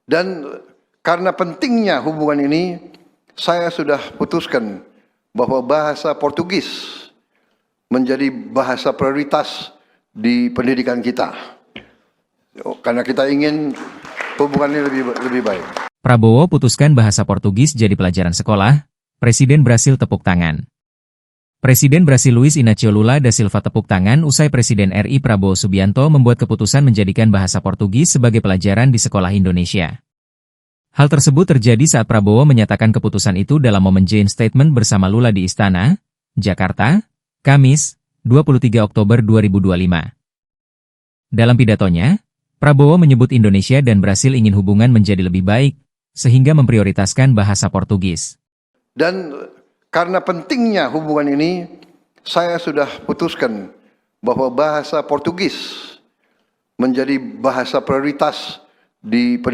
Dan karena pentingnya hubungan ini, saya sudah putuskan bahwa bahasa Portugis menjadi bahasa prioritas di pendidikan kita. Karena kita ingin hubungannya lebih baik. Prabowo putuskan bahasa Portugis jadi pelajaran sekolah, Presiden Brasil tepuk tangan. Presiden Brasil Luiz Inácio Lula da Silva tepuk tangan usai Presiden RI Prabowo Subianto membuat keputusan menjadikan bahasa Portugis sebagai pelajaran di sekolah Indonesia. Hal tersebut terjadi saat Prabowo menyatakan keputusan itu dalam momen joint statement bersama Lula di Istana, Jakarta, Kamis, 23 Oktober 2025. Dalam pidatonya, Prabowo menyebut Indonesia dan Brasil ingin hubungan menjadi lebih baik, sehingga memprioritaskan bahasa Portugis. Dan karena pentingnya hubungan ini, saya sudah putuskan bahwa bahasa Portugis menjadi bahasa prioritas di pendidikan